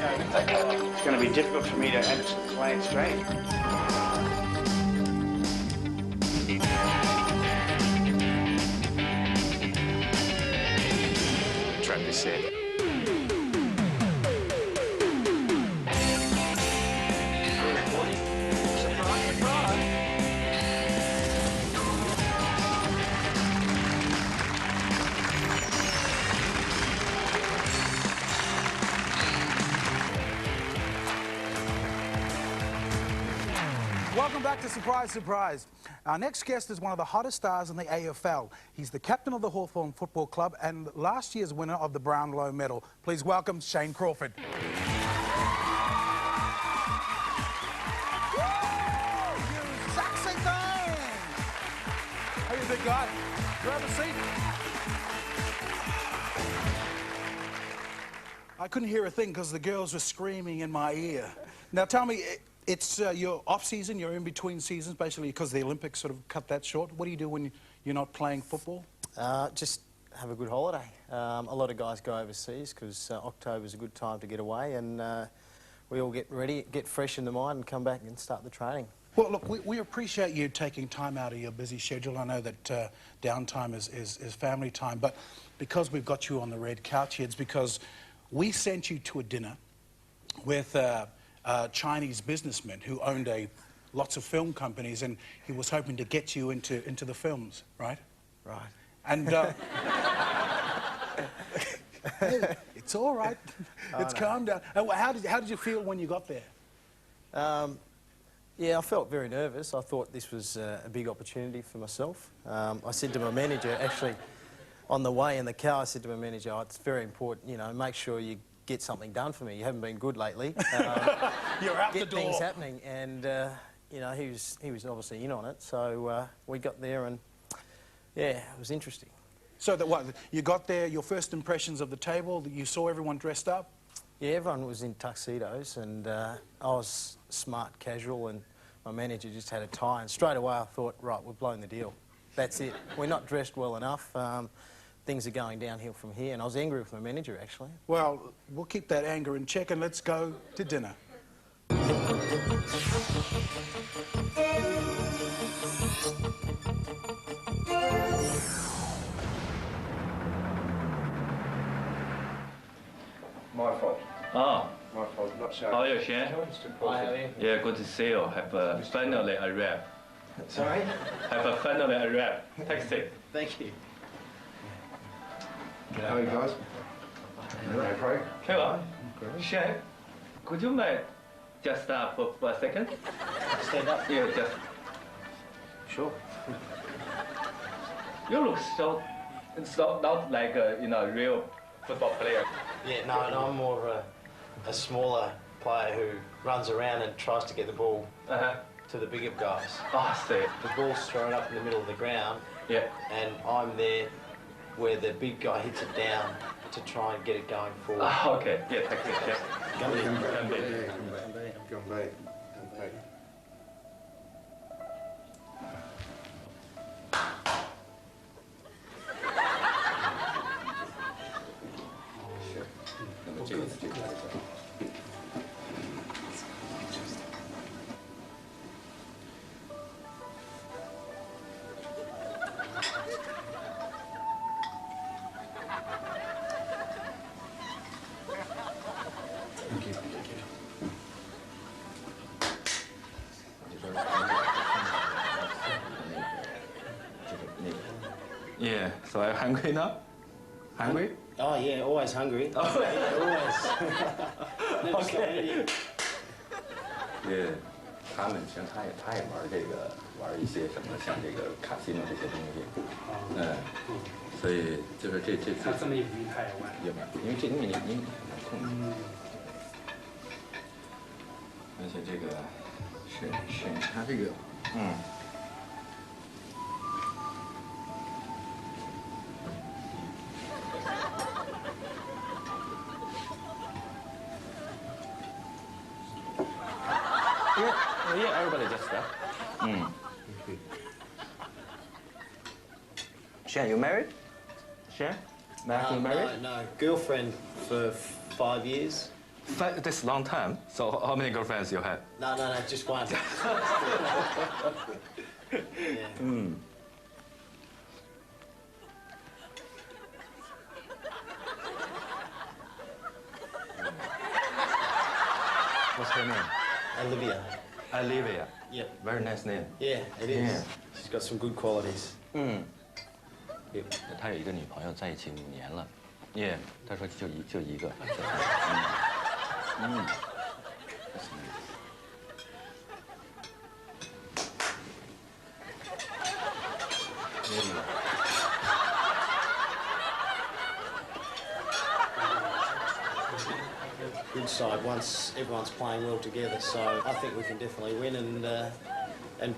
It's going to be difficult for me to play it straight. Trap is set. Welcome back to Surprise, Surprise. Our next guest is one of the hottest stars in the AFL. He's the captain of the Hawthorn Football Club and last year's winner of the Brownlow Medal. Please welcome Shane Crawford. You sexy thing! How you big guy? Grab a seat. I couldn't hear a thing because the girls were screaming in my ear. Now tell me, it's your off-season, you're in between seasons, basically, because the Olympics sort of cut that short. What do you do when you're not playing football? Just have a good holiday. A lot of guys go overseas because October's a good time to get away, and we all get ready, get fresh in the mind and come back and start the training. Well, look, we appreciate you taking time out of your busy schedule. I know that downtime is family time, but because we've got you on the red couch here, it's because we sent you to a dinner with a Chinese businessman who owned lots of film companies, and he was hoping to get you into the films, right? Right. And it's all right. It's calmed down. How did you feel when you got there? Yeah, I felt very nervous. I thought this was a big opportunity for myself. I said to my manager, actually, on the way in the car, I said to my manager, oh, it's very important, you know, make sure you get something done for me. You haven't been good lately. You're out the door. Get things happening, and you know, he was obviously in on it. So we got there, and yeah, it was interesting. So that what you got there? Your first impressions of the table? You saw everyone dressed up? Yeah, everyone was in tuxedos, and I was smart casual, and my manager just had a tie. And straight away, I thought, right, we've blown the deal. That's it. We're not dressed well enough. Things are going downhill from here, and I was angry with my manager, actually. Well, we'll keep that anger in check, and let's go to dinner. My fault. Oh. My fault, not so. How are you, Shane? Hi, how are you? Yeah, good to see you. Have finally arrived. Sorry? Have finally arrived. Taxi. Thank you. How are you guys? Okay. Hello. Shane, could you just stop for a second? Stand up. Yeah, just. Sure. You look so not like a real football player. Yeah, no, I'm more of a smaller player who runs around and tries to get the ball to the bigger guys. Oh, I see. The ball's thrown up in the middle of the ground, Yeah. and I'm there where the big guy hits it down to try and get it going forward. Ah, okay. Yeah, taxi. Yeah. Come in. Come back. Yeah. So are you hungry now? Hungry? Oh yeah, always hungry. Oh, always. Okay. 对，他们其实他也玩一些什么像这个卡西诺这些东西，所以就是这次他这么一逼他也玩，也玩，因为您很难控制，而且这个是他这个Yeah, everybody just that. Shane, you married? Shane? Matthew married? No, girlfriend for 5 years. This long time. So how many girlfriends you have? No, just one. Yeah. What's her name? Olivia. Olivia. Yep. Very nice name. Yeah, it is. Yeah. She's got some good qualities. 他有一个女朋友，在一起5年了。耶，他说就一个。Good side once everyone's playing well together, so I think we can definitely win and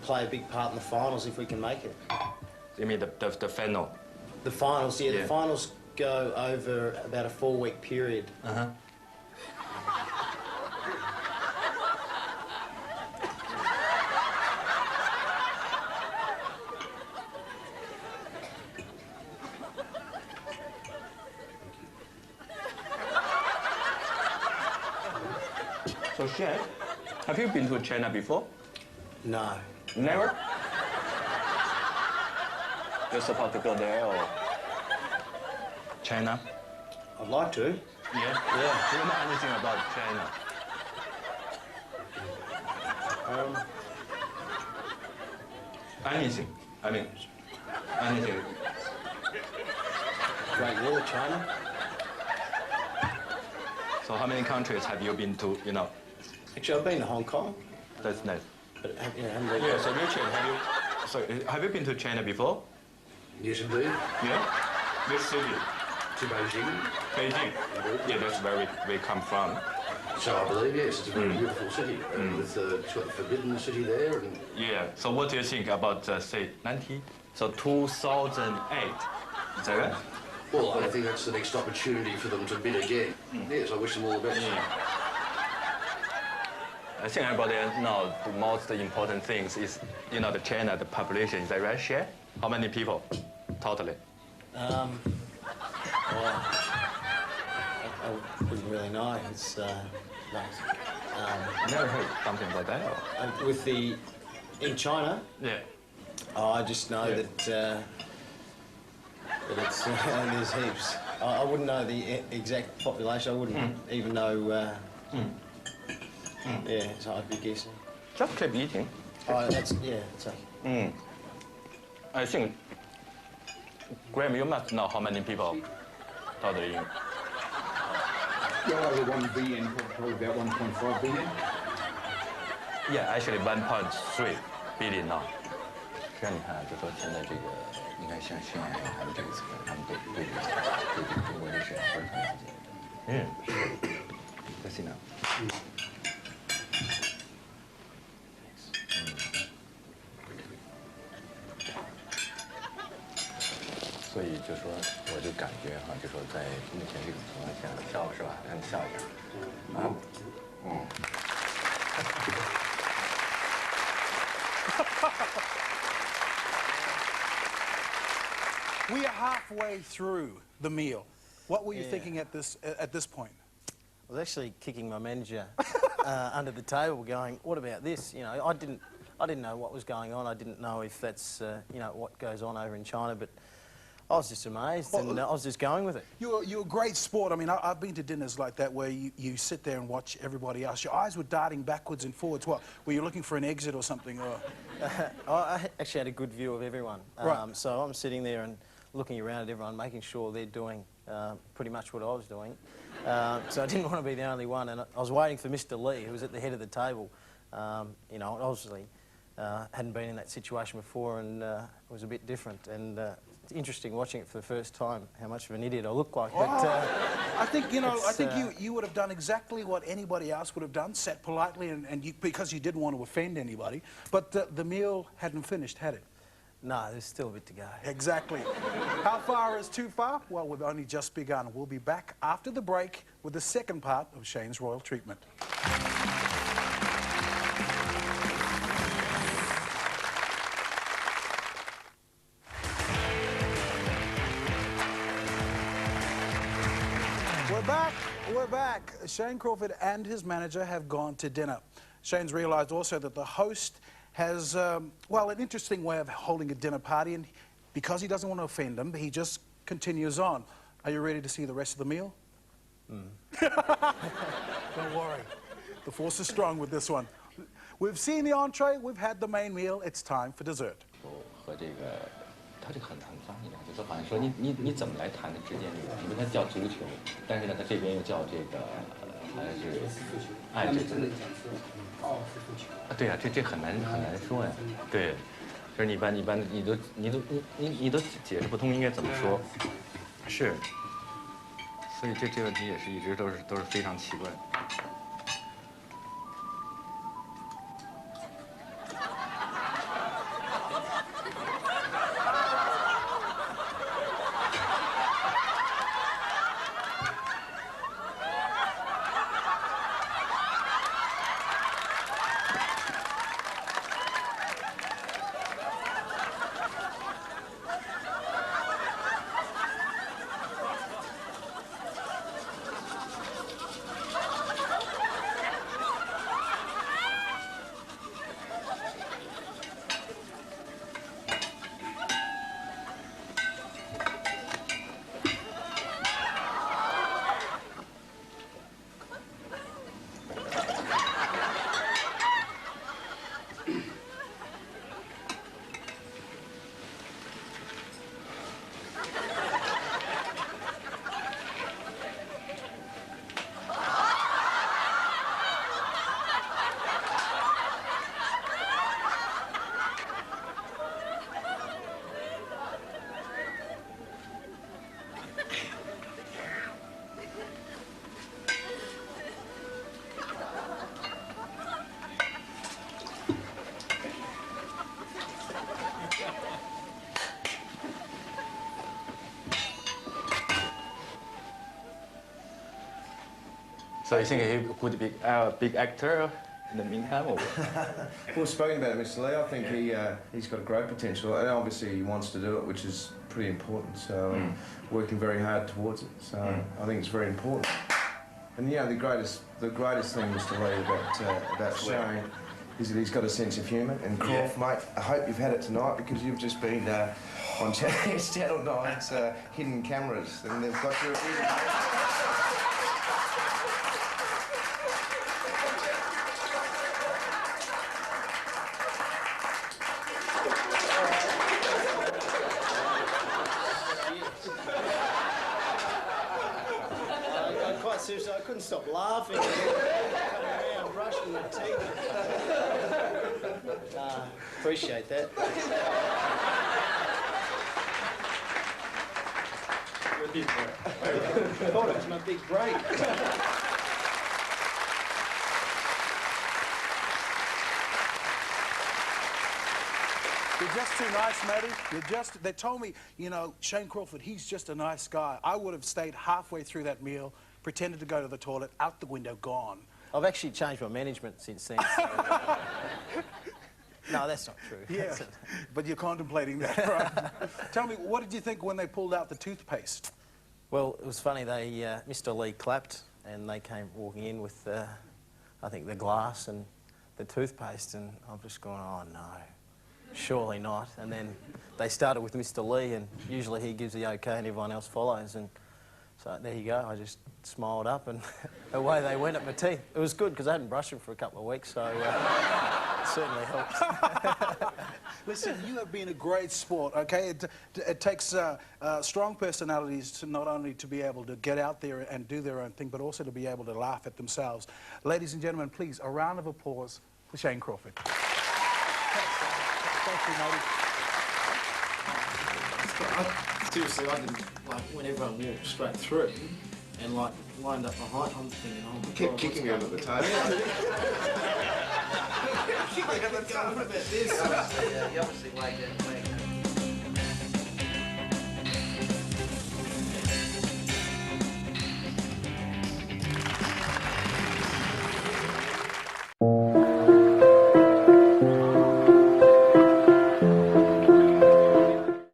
play a big part in the finals if we can make it. You mean the final? The finals, yeah, Yeah. the finals go over about a 4-week period. So Chef, have you been to China before? No. Never. You're supposed to go there or China? I'd like to. Yeah. Yeah. Do you know anything about China? Anything. I mean, anything. Great Wall, China. So how many countries have you been to? Actually, I've been to Hong Kong, That's nice. but haven't been. Yeah. So Richard, have you been to China before? Yes, indeed. Yeah. Which city? To Beijing. Beijing. Yeah, that's where we come from. So I believe, yes, it's a very beautiful city. It's got the Forbidden City there. And Yeah. So what do you think about say 90? So 2008. Is that right? well, I think that's the next opportunity for them to bid again. Yes, I wish them all the best. I think everybody knows the most important things is, the China, the population. Is that right, Chef? How many people, totally? Well, I wouldn't really know. It's Never heard something like that. in China. Yeah. Oh, I just know Yeah. that it's there's heaps. I wouldn't know the exact population. I wouldn't even know. Yeah, so I'd be guessing. Just keep eating. Oh, it's okay. I think, Graham, you must know how many people totally. Well over 1 billion, probably about 1.5 billion. Yeah, actually 1.3 billion now. 实际上你看，就说现在这个，你看像宣言他们这个词，他们对中国历史非常了解。再见了。所以就说，我就感觉哈，就说在目前这个情况下，笑是吧？让你笑一下。We are halfway through the meal. What were you thinking at this point? I was actually kicking my manager under the table, going, "What about this?" I didn't know what was going on. I didn't know if that's what goes on over in China, but I was just amazed, and I was just going with it. You're a great sport. I mean, I've been to dinners like that where you sit there and watch everybody else. Your eyes were darting backwards and forwards. What, were you looking for an exit or something? Or? I actually had a good view of everyone. Right. So I'm sitting there and looking around at everyone, making sure they're doing pretty much what I was doing. So I didn't want to be the only one, and I was waiting for Mr. Lee, who was at the head of the table. Obviously hadn't been in that situation before, and it was a bit different. And it's interesting watching it for the first time, how much of an idiot I look like. But, I think you would have done exactly what anybody else would have done, sat politely, and because you didn't want to offend anybody. But the meal hadn't finished, had it? No, there's still a bit to go. Exactly. How far is too far? Well, we've only just begun. We'll be back after the break with the second part of Shane's Royal Treatment. We're back. back. Shane Crawford and his manager have gone to dinner. Shane's realised also that the host has, well, an interesting way of holding a dinner party, and because he doesn't want to offend them, he just continues on. Are you ready to see the rest of the meal? Don't worry. The force is strong with this one. We've seen the entree, we've had the main meal, it's time for dessert. 和这个，他这个很脏，你看，就是好像说你怎么来谈的之间这个，你说他叫足球，但是呢，他这边又叫这个，好像是，哎，这啊，对呀，这很难说呀，对，就是一般你都解释不通应该怎么说，是，所以这问题也是一直都是非常奇怪。So you think he could be a big actor in the meantime, or? Well, speaking about Mr. Lee, I think he's got a great potential, and obviously he wants to do it, which is pretty important. So working very hard towards it. So I think it's very important. And you know, the greatest thing, Mr. Lee, about Shane is that he's got a sense of humour. And Croft, mate, I hope you've had it tonight because you've just been on Channel 9's hidden cameras, and they've got you. Seriously, I couldn't stop laughing. Coming around, brushing my teeth. Appreciate that. I thought it was my big break. You're just too nice, Matty. They told me, you know, Shane Crawford, he's just a nice guy. I would have stayed halfway through that meal, pretended to go to the toilet, out the window, gone. I've actually changed my management since then. So, no, that's not true. Yeah, but you're contemplating that, right? Tell me, what did you think when they pulled out the toothpaste? Well, it was funny. Mr. Lee clapped, and they came walking in with, I think, the glass and the toothpaste, and I'm just going, oh no, surely not. And then they started with Mr. Lee, and usually he gives the okay, and everyone else follows. And so there you go. I just smiled up, and away they went at my teeth. It was good because I hadn't brushed them for a couple of weeks, so it certainly helped. Listen, you have been a great sport, okay? It takes strong personalities to not only to be able to get out there and do their own thing, but also to be able to laugh at themselves. Ladies and gentlemen, please, a round of applause for Shane Crawford. Thank you, Matty. Seriously, I didn't, like, when everyone walked straight through and, like, lined up behind, I'm thinking, oh my God. Kept kicking me under the table. Kicking me under the table. What about this? You obviously like it.